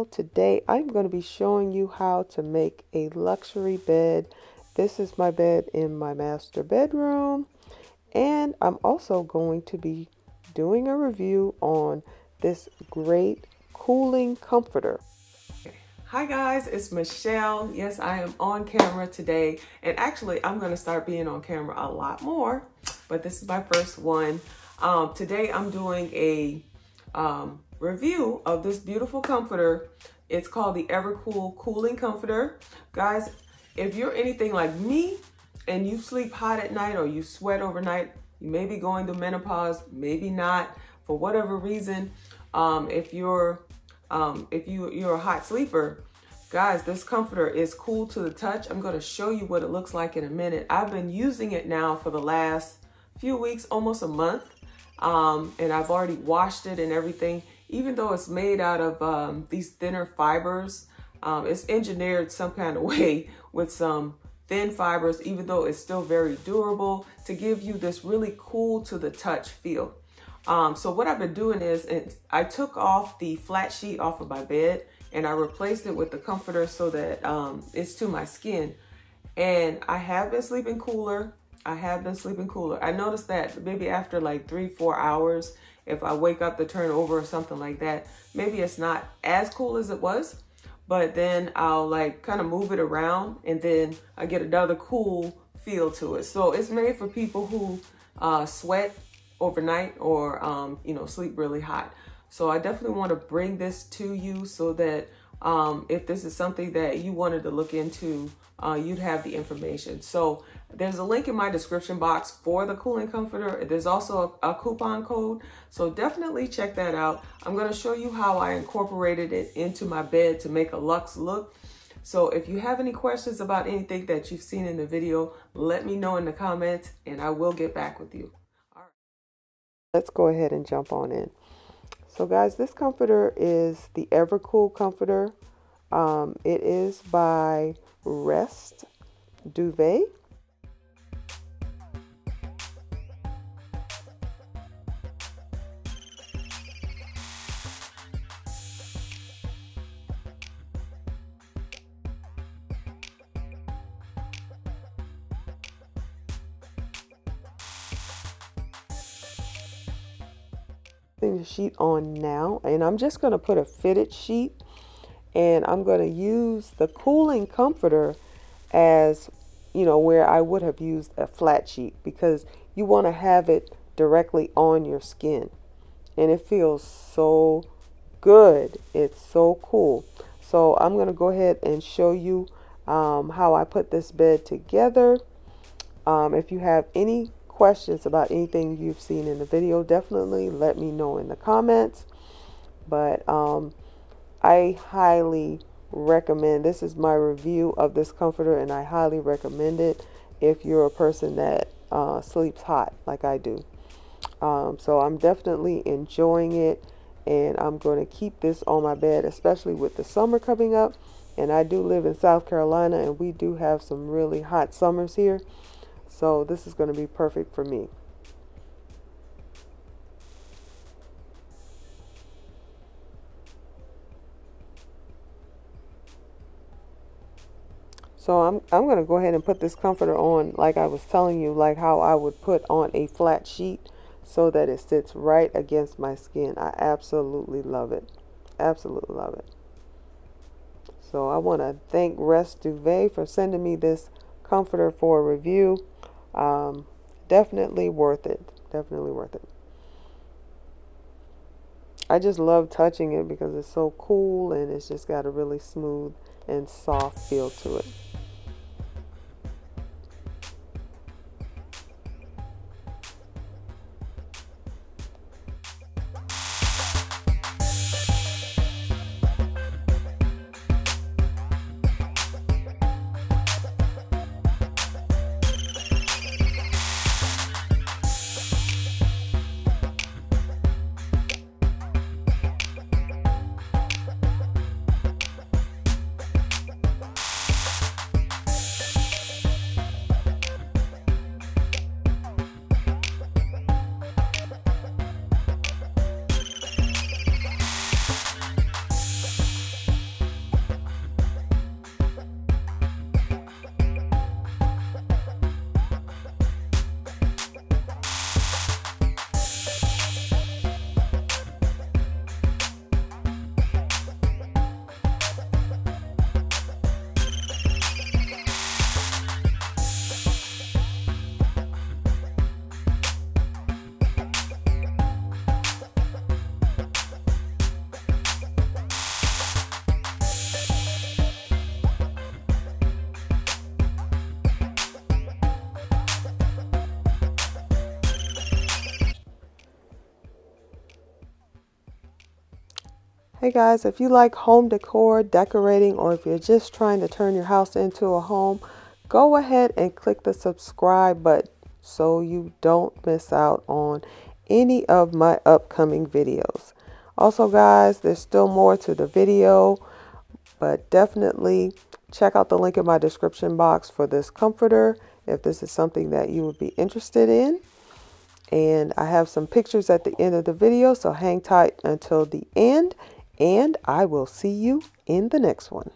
Today I'm going to be showing you how to make a luxury bed. This is my bed in my master bedroom, and I'm also going to be doing a review on this great cooling comforter. Hi guys, it's Michelle. Yes, I am on camera today, and actually I'm going to start being on camera a lot more, but this is my first one. Today I'm doing a review of this beautiful comforter. It's called the Evercool cooling comforter. Guys, if you're anything like me and you sleep hot at night or you sweat overnight, you may be going through menopause, maybe not, for whatever reason. If you're a hot sleeper, guys, this comforter is cool to the touch. I'm going to show you what it looks like in a minute. I've been using it now for the last few weeks, almost a month, and I've already washed it and everything. Even though it's made out of these thinner fibers, it's engineered some kind of way with some thin fibers, even though it's still very durable, to give you this really cool to the touch feel. So what I've been doing is, I took off the flat sheet off of my bed and I replaced it with the comforter so that it's to my skin. And I have been sleeping cooler. I noticed that maybe after like 3-4 hours, if I wake up to turn over or something like that, maybe it's not as cool as it was, but then I'll like kind of move it around and then I get another cool feel to it. So it's made for people who sweat overnight or, sleep really hot. So I definitely want to bring this to you so that if this is something that you wanted to look into, you'd have the information. So there's a link in my description box for the cooling comforter. There's also a coupon code, so definitely check that out. I'm going to show you how I incorporated it into my bed to make a luxe look. So if you have any questions about anything that you've seen in the video, let me know in the comments and I will get back with you. All right. Let's go ahead and jump on in. So guys, this comforter is the Evercool comforter. It is by DUVET. The sheet on now, and I'm just going to put a fitted sheet, and I'm going to use the cooling comforter as where I would have used a flat sheet, because you want to have it directly on your skin, and it feels so good. It's so cool. So I'm going to go ahead and show you how I put this bed together. If you have any questions about anything you've seen in the video, definitely let me know in the comments. But I highly recommend, this is my review of this comforter, and I highly recommend it if you're a person that sleeps hot like I do. So I'm definitely enjoying it, and I'm going to keep this on my bed, especially with the summer coming up. And I do live in South Carolina, and we do have some really hot summers here. So this is going to be perfect for me. So I'm going to go ahead and put this comforter on like I was telling you, like how I would put on a flat sheet so that it sits right against my skin. I absolutely love it. Absolutely love it. So I want to thank DUVET for sending me this comforter for a review. Definitely worth it. Definitely worth it. I just love touching it because it's so cool, and it's just got a really smooth and soft feel to it. Hey guys, if you like home decor, decorating, or if you're just trying to turn your house into a home, go ahead and click the subscribe button so you don't miss out on any of my upcoming videos. Also guys, there's still more to the video, but definitely check out the link in my description box for this comforter if this is something that you would be interested in. And I have some pictures at the end of the video, so hang tight until the end, and I will see you in the next one.